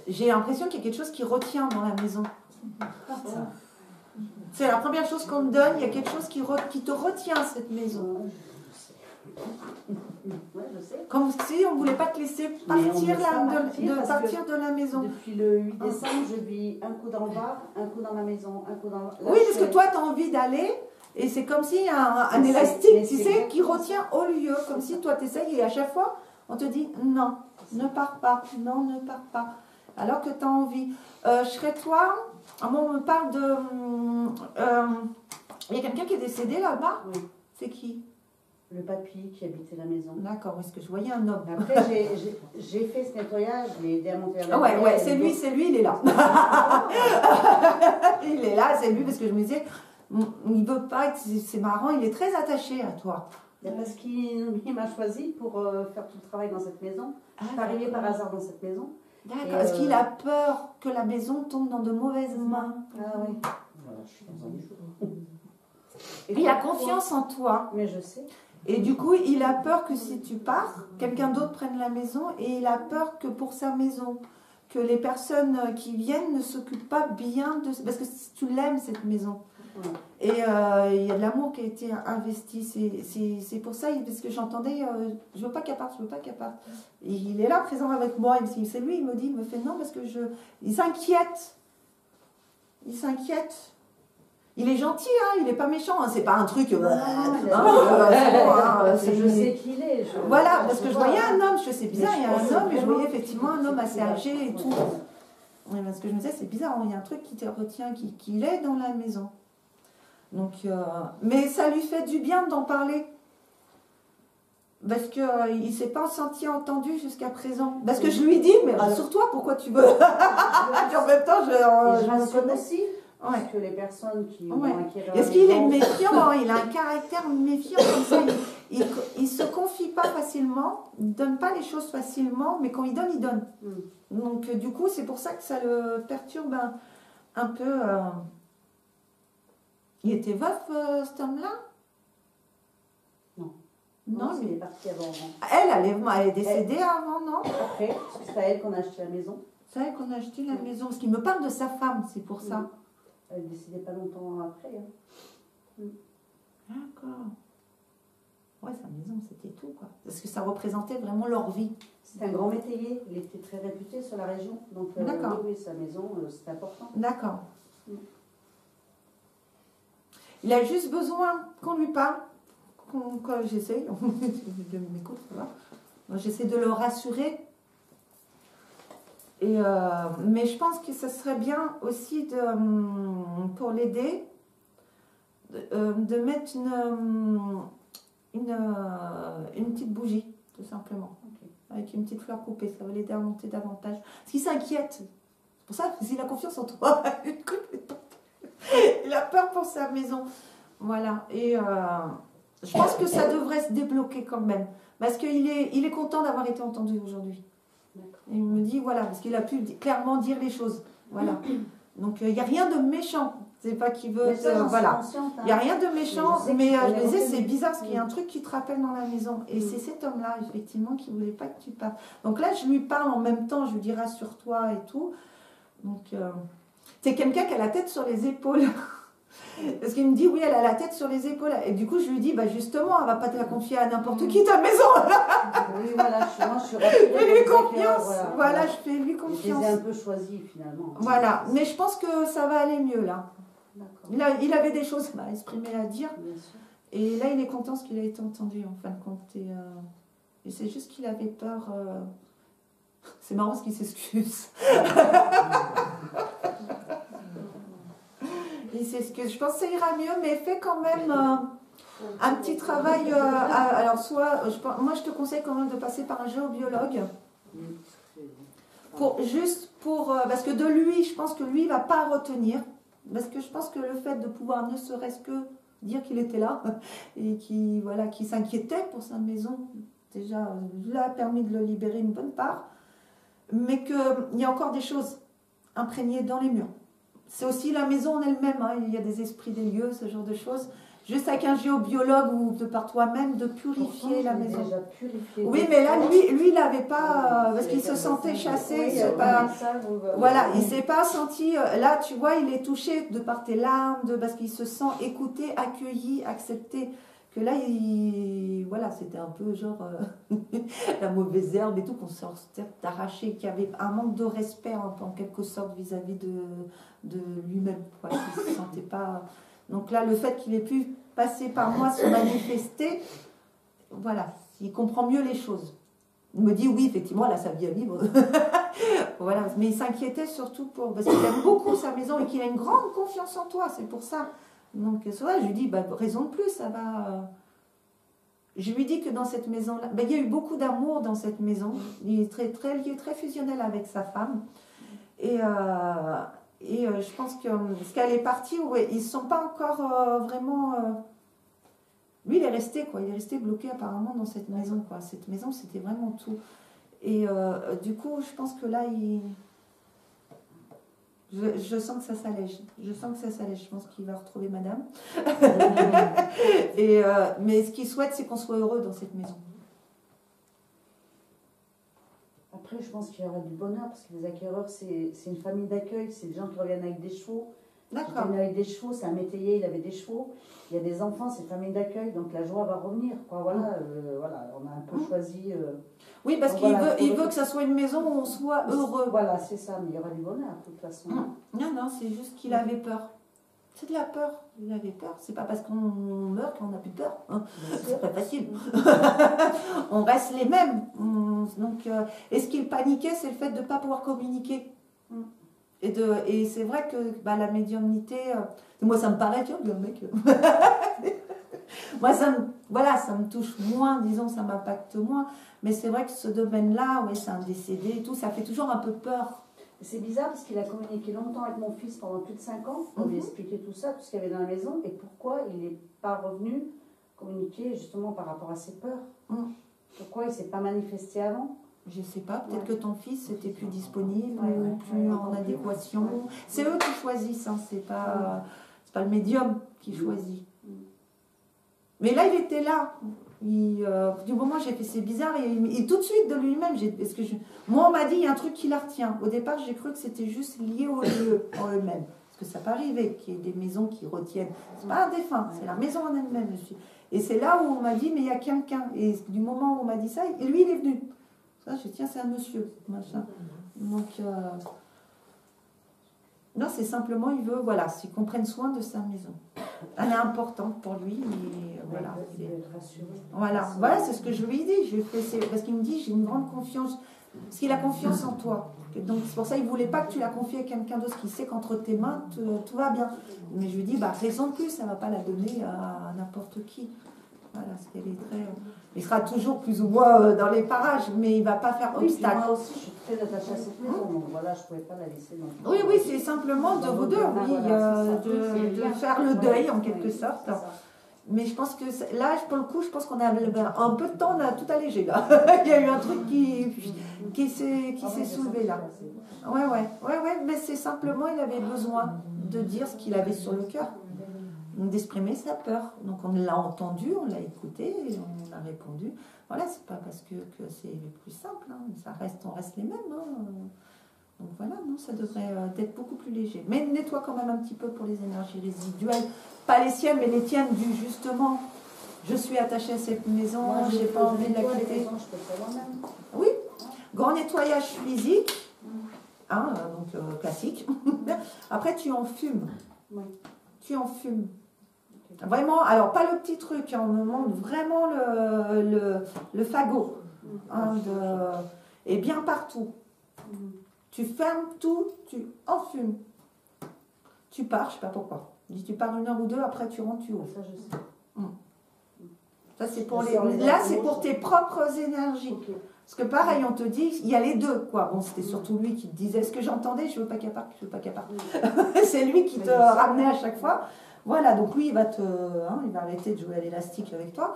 J'ai l'impression qu'il y a quelque chose qui retient dans la maison. C'est la première chose qu'on me donne, il y a quelque chose qui te retient cette maison. Ouais, je sais. Comme si on ne voulait pas te laisser partir de la maison. Depuis le 8 décembre, je vis un coup dans le Var, un coup dans ma maison, un coup dans... Là, oui, parce que toi, tu as envie d'aller, et c'est comme si un élastique, tu sais, qui retient au lieu, comme si toi, tu essayes, et à chaque fois, on te dit non, ne pars pas, non, ne pars pas, alors que tu as envie. Chez toi, on me parle de... Il y a quelqu'un qui est décédé là-bas. Oui. C'est qui? Le papy qui habitait la maison. D'accord, est-ce que je voyais un homme? Après, j'ai fait ce nettoyage, je l'ai aidé à monter à la ouais, c'est lui, il est là. Il est là, c'est lui, parce que je me disais, Il veut pas, c'est marrant, il est très attaché à toi. Parce qu'il m'a choisi pour faire tout le travail dans cette maison. Je suis arrivée par hasard dans cette maison. D'accord. Est-ce qu'il a peur que la maison tombe dans de mauvaises mains? Ah oui. Voilà, je suis dans un jour. Il a confiance en toi. Mais je sais. Et du coup, il a peur que si tu pars, quelqu'un d'autre prenne la maison. Et il a peur que pour sa maison, que les personnes qui viennent ne s'occupent pas bien de... Parce que tu l'aimes, cette maison. Ouais. Et il y a de l'amour qui a été investi. C'est pour ça, parce que j'entendais, je veux pas qu'elle parte, je veux pas qu'elle parte. Et il est là, présent avec moi. C'est lui, il me fait non, parce que il s'inquiète. Il s'inquiète. Il est gentil, hein, il n'est pas méchant, hein, c'est pas un truc. Je sais qui il est. Voilà, parce que je voyais un homme, c'est bizarre, il y a un homme, et je voyais effectivement un homme assez âgé et tout. Oui, parce que je me disais, c'est bizarre, il y a un truc qui te retient, qu'il est dans la maison. Donc, mais ça lui fait du bien d'en parler. Parce qu'il ne s'est pas senti entendu jusqu'à présent. Parce que je lui dis, mais rassure-toi, pourquoi tu veux. Et en même temps, je rassure aussi. Ouais. Parce que les personnes qui vont acquérir. Est-ce qu'il est méfiant? Il a un caractère méfiant comme ça. Il se confie pas facilement, il donne pas les choses facilement, mais quand il donne, il donne. Donc du coup, c'est pour ça que ça le perturbe un peu. Il était veuf, cet homme-là? Non. Non, il est parti avant. Elle est décédée avant, non? Après, parce que c'est à elle qu'on a acheté la maison. C'est elle qu'on a acheté la maison. Parce qu'il me parle de sa femme, c'est pour ça. Elle est décédée pas longtemps après. Hein. D'accord. Ouais, sa maison, c'était tout, quoi. Parce que ça représentait vraiment leur vie. C'était un grand métayer. Il était très réputé sur la région. Donc, oui, sa maison, c'est important. D'accord. Il a juste besoin qu'on lui parle. J'essaie. Je m'écoute, j'essaie de le rassurer. Mais je pense que ce serait bien aussi pour l'aider de mettre une petite bougie, tout simplement. Avec une petite fleur coupée, ça va l'aider à monter davantage. Parce qu'il s'inquiète. C'est pour ça qu'il a confiance en toi. Il a peur pour sa maison. Voilà. Et je pense que ça devrait se débloquer quand même. Parce qu'il est content d'avoir été entendu aujourd'hui. Il me dit, voilà, parce qu'il a pu clairement dire les choses. Voilà. Donc, il n'y a rien de méchant. C'est pas qu'il veut... voilà. Il n'y a rien de méchant, mais je me disais, c'est bizarre, parce qu'il y a un truc qui te rappelle dans la maison. Et c'est cet homme-là, effectivement, qui ne voulait pas que tu partes. Donc là, je lui parle en même temps, je lui dis, rassure-toi et tout. Donc, c'est quelqu'un qui a la tête sur les épaules. Parce qu'il me dit, oui, elle a la tête sur les épaules. Et du coup, je lui dis, bah justement, elle ne va pas te la confier à n'importe qui, ta maison. Oui, voilà, je suis rassurée. Fais-lui confiance. Voilà, je fais lui confiance. Je les ai un peu choisis, finalement. Voilà, mais je pense que ça va aller mieux, là. Il avait des choses à exprimer, à dire. Et là, il est content parce qu'il a été entendu, en fin de compte. Et c'est juste qu'il avait peur. C'est marrant parce qu'il s'excuse. Il s'excuse. Je pense que ça ira mieux, mais fais quand même un petit travail. Alors, moi, je te conseille quand même de passer par un géobiologue. Parce que de lui, je pense que lui, il ne va pas retenir. Parce que je pense que le fait de pouvoir ne serait-ce que dire qu'il était là et qu'il s'inquiétait pour sa maison, déjà, l'a permis de le libérer une bonne part. Mais qu'il y a encore des choses imprégnées dans les murs. C'est aussi la maison en elle-même, hein. Il y a des esprits des lieux, ce genre de choses. Juste avec un géobiologue ou de par toi-même, de purifier la maison. Déjà purifié. Oui, mais là, lui il n'avait pas... parce qu'il se sentait chassé. Voilà, il ne s'est pas senti... Là, tu vois, il est touché de par tes larmes, parce qu'il se sent écouté, accueilli, accepté. Que là, voilà, c'était un peu genre la mauvaise herbe et tout, qu'on sortait d'arracher, qu'il y avait un manque de respect en quelque sorte vis-à-vis de lui-même. Voilà, il ne se sentait pas... Donc là, le fait qu'il ait pu passer par moi, se manifester, voilà, il comprend mieux les choses. Il me dit, oui, effectivement, elle a sa vie à vivre. Voilà, mais il s'inquiétait surtout parce qu'il aime beaucoup sa maison et qu'il a une grande confiance en toi, c'est pour ça. Donc, c'est vrai, je lui dis, bah, raison de plus, ça va... Je lui dis que dans cette maison-là, il y a eu beaucoup d'amour dans cette maison. Il est très, très lié, très fusionnel avec sa femme. Et je pense que parce qu'elle est partie, ouais, ils ne sont pas encore vraiment. Lui, il est resté, quoi. Il est resté bloqué apparemment dans cette maison, quoi. Cette maison, c'était vraiment tout. Et du coup, je pense que là, je sens que ça s'allège. Je sens que ça s'allège. Je pense qu'il va retrouver madame. Mais ce qu'il souhaite, c'est qu'on soit heureux dans cette maison. Après, je pense qu'il y aura du bonheur parce que les acquéreurs, c'est une famille d'accueil. C'est des gens qui reviennent avec des chevaux. D'accord. Qui avec des chevaux, c'est un métayer, il avait des chevaux. Il y a des enfants, c'est une famille d'accueil. Donc la joie va revenir. Quoi. Voilà, on a un peu choisi. Oui, parce donc, qu'il voilà, veut que ça soit une maison où on soit heureux. Voilà, c'est ça. Mais il y aura du bonheur de toute façon. Non, c'est juste qu'il avait peur. C'est de la peur. Il avait peur. C'est pas parce qu'on meurt qu'on n'a plus peur. Hein. C'est pas facile. On reste les mêmes. Donc, et ce qu'il paniquait, c'est le fait de ne pas pouvoir communiquer. Et c'est vrai que la médiumnité, moi ça me paraît, tu vois, le mec. Moi ça me touche moins, disons, ça m'impacte moins. Mais c'est vrai que ce domaine-là, ouais, c'est un décédé et tout, ça fait toujours un peu peur. C'est bizarre parce qu'il a communiqué longtemps avec mon fils pendant plus de 5 ans pour lui expliquer tout ça, tout ce qu'il y avait dans la maison et pourquoi il n'est pas revenu communiquer justement par rapport à ses peurs. Pourquoi il ne s'est pas manifesté avant. Je sais pas, peut-être que ton fils était plus disponible, plus en adéquation. C'est eux qui choisissent, hein, c'est pas le médium qui choisit. Mais là, il était là. Du moment où j'ai fait c'est bizarre, et tout de suite de lui-même, moi on m'a dit il y a un truc qui la retient. Au départ, j'ai cru que c'était juste lié aux lieux en eux-mêmes. Parce que ça peut arriver qu'il y ait des maisons qui retiennent. C'est pas un défunt, c'est la maison en elle-même. Et c'est là où on m'a dit mais il y a quelqu'un. Et du moment où on m'a dit ça, lui il est venu. Je tiens, c'est un monsieur, machin. Donc, non, c'est simplement, il veut, s'il qu'on prenne soin de sa maison. Elle est importante pour lui, mais voilà, c'est ce que je lui ai dit. Parce qu'il me dit, j'ai une grande confiance, parce qu'il a confiance en toi. Donc, c'est pour ça qu'il ne voulait pas que tu la confies à quelqu'un d'autre, qui sait qu'entre tes mains, tout va bien. Mais je lui ai dit, raison de plus, ça ne va pas la donner à n'importe qui. Voilà, parce qu'elle est très... Il sera toujours plus ou moins dans les parages, mais il ne va pas faire obstacle. Moi aussi, je suis très attachée à cette maison, donc voilà, je ne pouvais pas la laisser. Oui, c'est simplement de vous deux, de faire le deuil en quelque sorte. Mais je pense que là, pour le coup, je pense qu'on a un peu de temps, on a tout allégé là. Il y a eu un truc qui s'est soulevé là. Ouais, mais c'est simplement, il avait besoin de dire ce qu'il avait sur le cœur. D'exprimer sa peur. Donc on l'a entendu, on l'a écouté, et on a répondu. Voilà, c'est pas parce que c'est le plus simple, hein. On reste les mêmes. Hein. Donc voilà, non, ça devrait être beaucoup plus léger. Mais nettoie quand même un petit peu pour les énergies résiduelles, pas les siennes, mais les tiennes du justement. Je suis attachée à cette maison, j'ai pas envie de la quitter. Oui, grand nettoyage physique, hein, donc classique. Après tu en fumes. Tu en fumes. Vraiment, alors pas le petit truc, hein, on me montre vraiment le fagot. Hein, et bien partout. Tu fermes tout, tu enfumes. Tu pars, je ne sais pas pourquoi. Tu pars 1 heure ou 2, après tu rentres, tu ouvres. Ça, je sais. Ça, c'est pour là, c'est pour tes propres énergies. Parce que pareil, on te dit, il y a les deux, quoi. Bon, c'était surtout lui qui te disait ce que j'entendais, je veux pas qu'elle parte, je veux pas qu'elle parte. C'est lui qui te ramenait à chaque fois. Voilà, donc lui, il va arrêter de jouer à l'élastique avec toi.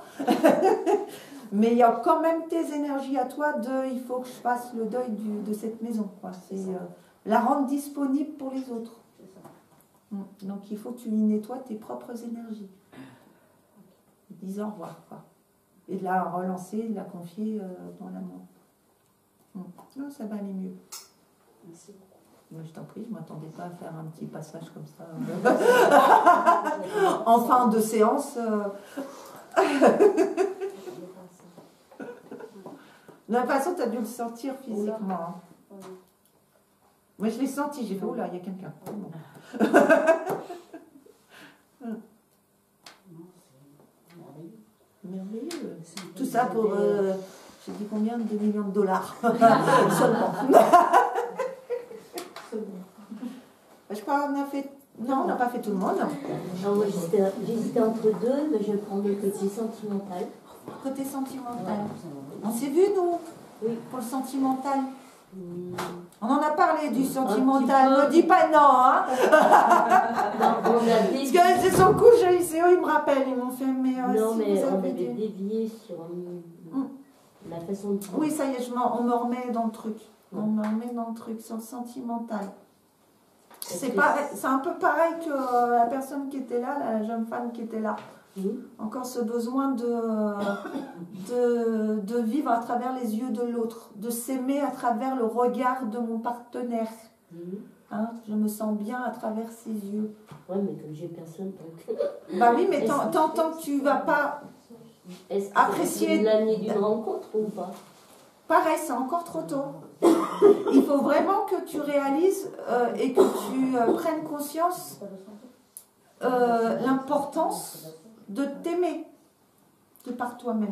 Mais il y a quand même tes énergies à toi il faut que je fasse le deuil de cette maison, quoi. C'est la rendre disponible pour les autres. Donc il faut que tu y nettoies tes propres énergies. Dis au revoir, quoi. Et de la relancer, de la confier dans l'amour. Non, ça va aller mieux. Merci beaucoup. Je t'en prie, je ne m'attendais pas à faire un petit passage comme ça. En fin de séance. De toute façon, tu as dû le sentir physiquement. Hein. Moi, je l'ai senti, j'ai fait, oh là, il y a quelqu'un. Merveilleux. Tout ça pour, j'ai dit combien? 2 millions de dollars. Seulement. Je crois qu'on a fait... Non, on n'a pas fait tout le monde. Non, moi j'hésitais entre deux, mais je vais prendre le côté sentimental. Côté sentimental. On s'est vu, nous, oui. Pour le sentimental. On en a parlé du petit sentimental, peu. ne dis pas non, hein. Non, on a Parce dévié. que c'est son coup, ils me rappellent, ils m'ont fait, mais Non, si mais vous on avez avait dit... dévié sur la façon de Oui, ça y est, on me remet dans le truc. Ouais. On me remet dans le truc, sur le sentimental. Parce C'est que un peu pareil que la personne qui était là, la jeune femme qui était là. Encore ce besoin de vivre à travers les yeux de l'autre, de s'aimer à travers le regard de mon partenaire. Hein, je me sens bien à travers ses yeux. Ouais, mais comme j'ai personne, donc... Bah oui, mais tant que tu vas pas Est-ce que apprécier... c'est l'année d'une rencontre ou pas? Pareil, c'est encore trop tôt. Il faut vraiment que tu réalises et que tu prennes conscience l'importance de t'aimer de par toi-même.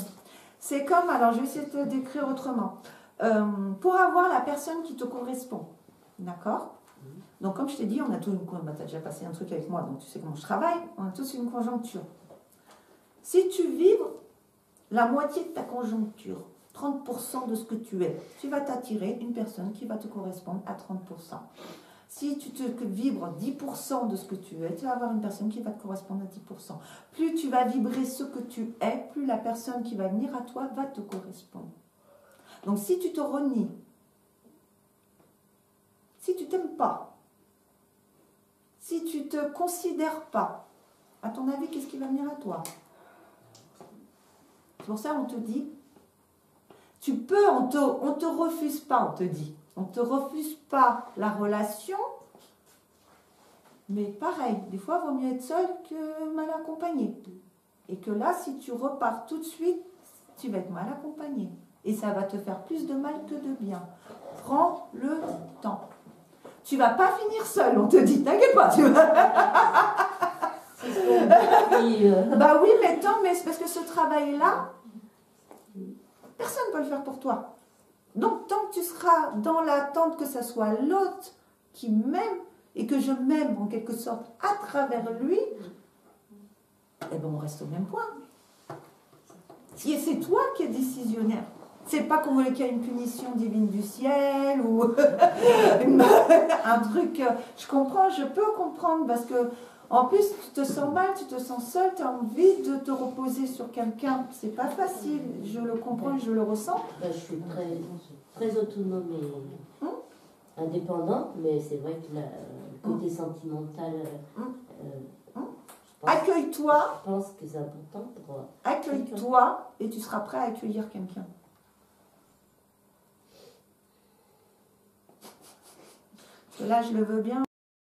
C'est comme, alors je vais essayer de te décrire autrement. Pour avoir la personne qui te correspond, d'accord? Donc comme je t'ai dit, on a tous tu as déjà passé un truc avec moi, donc tu sais comment je travaille, on a tous une conjoncture. Si tu vibres la moitié de ta conjoncture, 30% de ce que tu es, tu vas t'attirer une personne qui va te correspondre à 30%. Si tu te vibres 10% de ce que tu es, tu vas avoir une personne qui va te correspondre à 10%. Plus tu vas vibrer ce que tu es, plus la personne qui va venir à toi va te correspondre. Donc si tu te renies, si tu t'aimes pas, si tu te considères pas, à ton avis, qu'est-ce qui va venir à toi? C'est pour ça on te dit, tu peux, on te refuse pas, on te dit. On ne te refuse pas la relation, mais pareil, des fois, il vaut mieux être seul que mal accompagné. Et que là, si tu repars tout de suite, tu vas être mal accompagné. Et ça va te faire plus de mal que de bien. Prends le temps. Tu vas pas finir seul, on te dit, t'inquiète pas, tu vas... Bah oui, mais c'est parce que ce travail-là, personne ne peut le faire pour toi. Donc, tant que tu seras dans l'attente que ce soit l'autre qui m'aime et que je m'aime en quelque sorte à travers lui, eh ben on reste au même point. Et c'est toi qui es décisionnaire. C'est pas qu'on voulait qu'il y ait une punition divine du ciel ou un truc. Je comprends, je peux comprendre parce que en plus tu te sens mal, tu te sens seul, tu as envie de te reposer sur quelqu'un. C'est pas facile, je le comprends, je le ressens. Je suis très autonome et indépendante, mais c'est vrai que le côté sentimental, accueille-toi. Je pense que c'est important pour... Accueille-toi et tu seras prêt à accueillir quelqu'un. Là, je le veux bien.